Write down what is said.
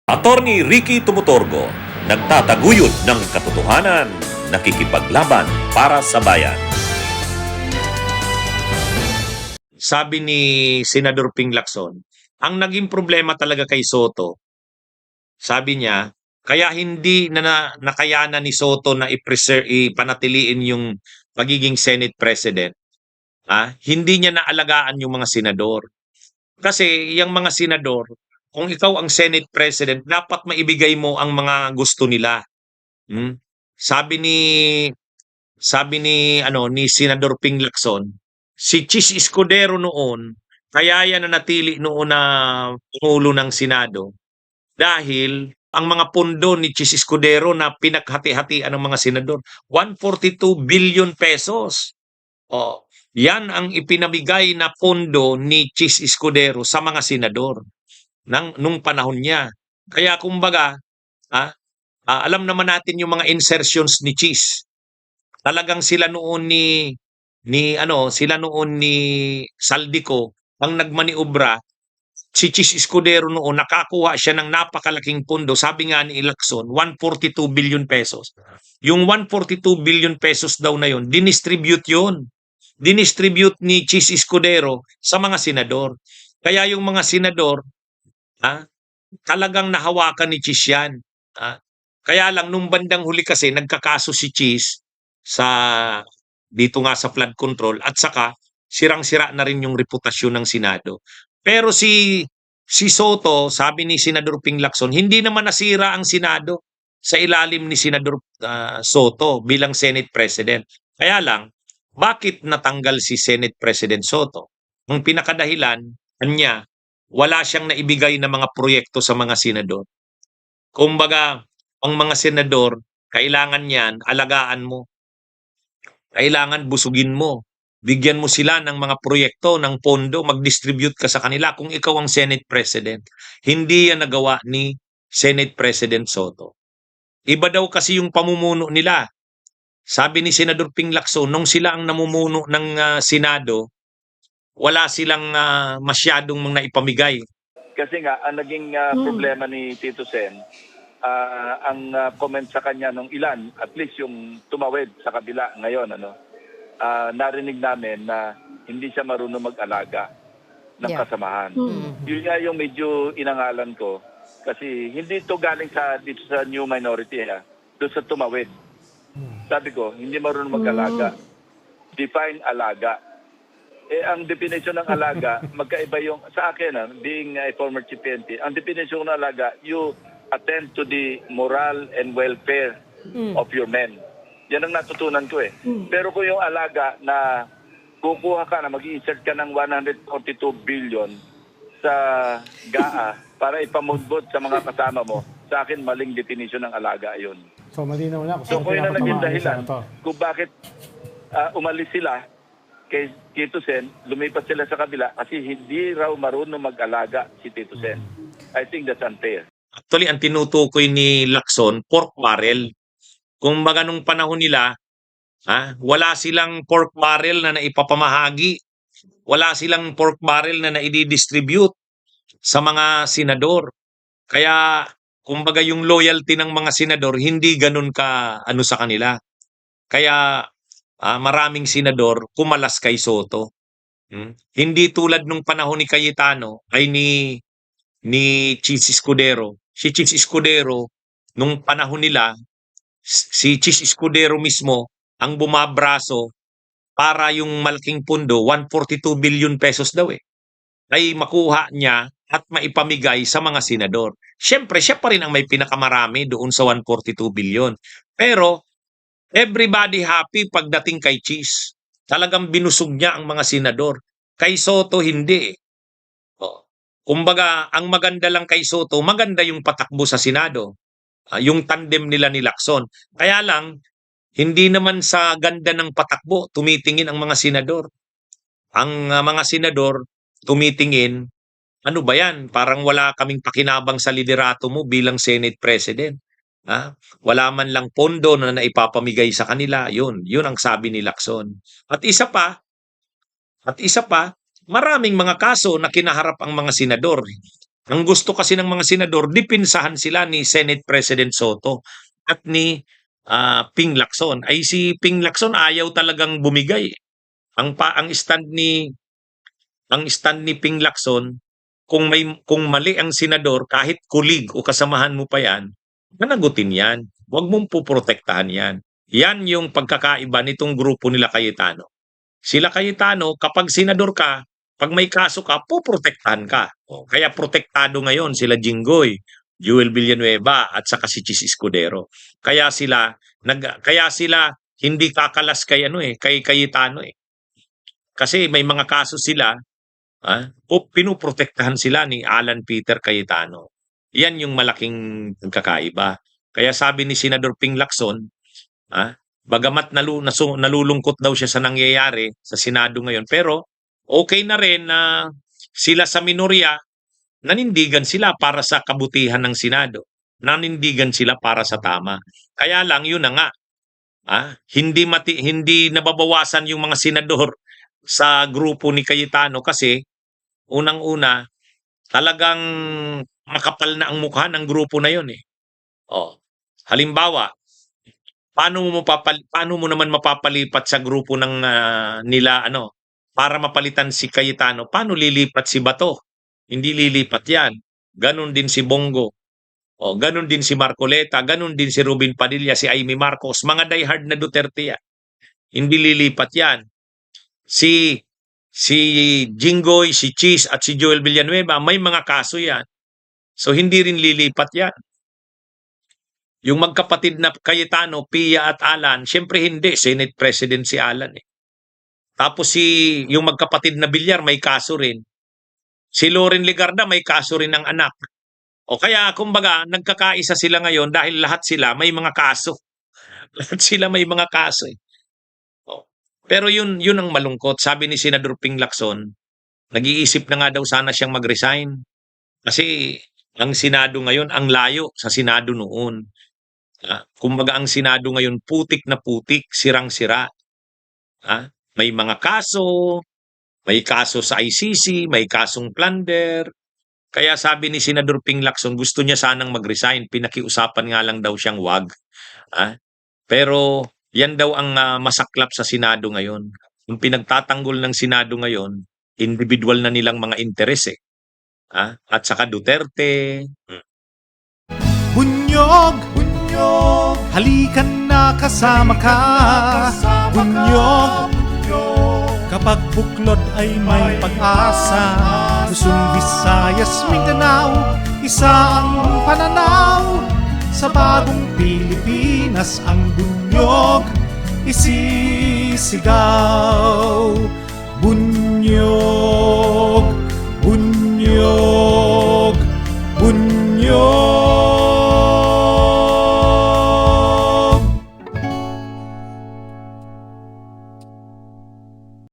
Attorney Ricky Tumutorgo, nagtataguyod ng katotohanan, nakikipaglaban para sa bayan. Sabi ni Senador Ping Lacson, ang naging problema talaga kay Soto, sabi niya, kaya hindi nakayanan ni Soto na ipanatiliin yung pagiging Senate President. Hindi niya naalagaan yung mga senador. Kasi yung mga senador, kung ikaw ang Senate President, dapat maibigay mo ang mga gusto nila. Hmm? Sabi ni Senador Ping Lacson, si Chis Escudero noon, kaya yan nanatili noon na Pangulo ng Senado dahil ang mga pondo ni Chis Escudero na pinaghati-hatian ng mga senador, 142 billion pesos. Oh, yan ang ipinamigay na pondo ni Chis Escudero sa mga senador nung panahon niya. Kaya kumbaga, alam naman natin yung mga insertions ni Chis. Talagang sila noon ni Saldico ang nagmaniobra. Si Chis Escudero noon nakakuha siya ng napakalaking pondo. Sabi nga ni Lacson, 142 billion pesos. Yung 142 billion pesos daw na yun, dinistribute yun. Dinistribute ni Chis Escudero sa mga senador. Kaya yung mga senador, talagang nahawakan ni Chis yan. Kaya lang nung bandang huli kasi nagkakaso si Chis dito nga sa flood control at saka sirang-sira na rin yung reputasyon ng Senado. Pero si Soto, sabi ni Senador Ping Lacson, hindi naman nasira ang Senado sa ilalim ni Senador Soto bilang Senate President. Kaya lang, bakit natanggal si Senate President Soto? Ang pinakadahilan niya, wala siyang naibigay na mga proyekto sa mga senador. Kumbaga, ang mga senador, kailangan yan, alagaan mo. Kailangan busugin mo. Bigyan mo sila ng mga proyekto, ng pondo, mag-distribute ka sa kanila kung ikaw ang Senate President. Hindi yan nagawa ni Senate President Soto. Iba daw kasi yung pamumuno nila. Sabi ni Senador Ping Lacson, nung sila ang namumuno ng Senado, wala silang masyadong mga ipamigay. Kasi nga, ang naging problema ni Tito Sen, ang comment sa kanya nung ilan, at least yung tumawid sa kabila ngayon, narinig namin na hindi siya marunong mag-alaga ng kasamahan. Yun nga yung medyo inangalan ko, kasi hindi ito galing dito sa new minority, doon sa tumawid. Sabi ko, hindi marunong mag-alaga. Define alaga. Ang definition ng alaga, magkaiba yung, sa akin, being a former chief PNP, ang definition ng alaga, you attend to the moral and welfare of your men. Yan ang natutunan ko Pero kung yung alaga na kukuha ka na, mag-i-insert ka ng 142 billion sa GAA para ipamudbot sa mga kasama mo, sa akin maling definition ng alaga yun. So malinaw na So kung yun ang naging dahilan kung bakit umalis sila kay Tito Sen, lumipat sila sa kabila kasi hindi raw marunong mag-alaga si Tito Sen. I think that's unfair. Actually, ang tinutukoy ni Lacson, pork barrel. Kung baga nung panahon nila, wala silang pork barrel na naipapamahagi. Wala silang pork barrel na naididistribute sa mga senador. Kaya, kumbaga yung loyalty ng mga senador, hindi ganun ka sa kanila. Kaya, maraming senador kumalas kay Soto. Hindi tulad nung panahon ni Cayetano ay ni Chis Escudero. Si Chis Escudero, nung panahon nila, si Chis Escudero mismo ang bumabraso para yung malaking pundo, 142 billion pesos daw ay makuha niya at maipamigay sa mga senador. Siyempre, siya pa rin ang may pinakamarami doon sa 142 billion. Pero, everybody happy pagdating kay Chis. Talagang binusog niya ang mga senador. Kay Soto, hindi. Kumbaga, ang maganda lang kay Soto, maganda yung patakbo sa Senado. Yung tandem nila ni Lacson. Kaya lang, hindi naman sa ganda ng patakbo, tumitingin ang mga senador. Ang mga senador, tumitingin, ano ba yan? Parang wala kaming pakinabang sa liderato mo bilang Senate President. Wala man lang pondo na naipapamigay sa kanila. Yun ang sabi ni Lacson. At isa pa, maraming mga kaso na kinaharap ang mga senador. Ang gusto kasi ng mga senador, dipinsahan sila ni Senate President Soto at ni Ping Lacson. Ay si Ping Lacson ayaw talagang bumigay. Ang stand ni Ping Lacson, kung mali ang senador, kahit kulig o kasamahan mo pa yan, managutin yan. Huwag mong puprotektahan yan. Yan yung pagkakaiba nitong grupo nila Cayetano. Sila Cayetano, kapag senador ka, pag may kaso ka, poprotektahan ka. Kaya protektado ngayon sila Jinggoy, Jewel Villanueva at saka si Chis Escudero. Kaya sila hindi kakalas kay Cayetano eh. Kasi may mga kaso sila, pinoprotektahan sila ni Alan Peter Cayetano. Yan yung malaking pagkakaiba. Kaya sabi ni Senador Ping Lacson, bagamat nalulungkot daw siya sa nangyayari sa Senado ngayon, pero okay na rin na sila sa minorya, nanindigan sila para sa kabutihan ng Senado. Nanindigan sila para sa tama. Kaya lang, yun na nga, hindi nababawasan yung mga senador sa grupo ni Cayetano kasi unang-una, talagang makapal na ang mukha ng grupo na yun eh. Halimbawa, paano mo naman mapapalipat sa grupo ng nila para mapalitan si Cayetano? Paano lilipat si Bato? Hindi lilipat 'yan. Ganon din si Bongo. Ganon din si Marcoleta, ganon din si Robin Padilla, si Amy Marcos, mga diehard na Duterte yan. Hindi lilipat 'yan. Si Jinggoy, si Chis at si Joel Villanueva, may mga kaso yan. So hindi rin lilipat yan. Yung magkapatid na Cayetano, Pia at Alan, syempre hindi. Senate President si Alan eh. Tapos yung magkapatid na Villar, may kaso rin. Si Loren Legarda, may kaso rin ng anak. Kaya kumbaga, nagkakaisa sila ngayon dahil lahat sila may mga kaso. Lahat sila may mga kaso eh. Pero yun ang malungkot. Sabi ni Senador Ping Lacson, nag-iisip na nga daw sana siyang mag-resign. Kasi ang Senado ngayon, ang layo sa Senado noon. Kumbaga ang Senado ngayon, putik na putik, sirang-sira. May mga kaso, may kaso sa ICC, may kasong plunder. Kaya sabi ni Senador Ping Lacson, gusto niya sanang mag-resign. Pinakiusapan nga lang daw siyang wag. Pero yan daw ang masaklap sa Senado ngayon. Yung pinagtatanggol ng Senado ngayon, individual na nilang mga interes eh. At saka Duterte. Bunyog, bunyog, halikan na kasama ka. Bunyog, kapag buklod ay may pag-asa. Luzon, Visayas, Mindanao, isa ang pananaw. Sa bagong Pilipinas ang bunyog isisigaw. Bunyog.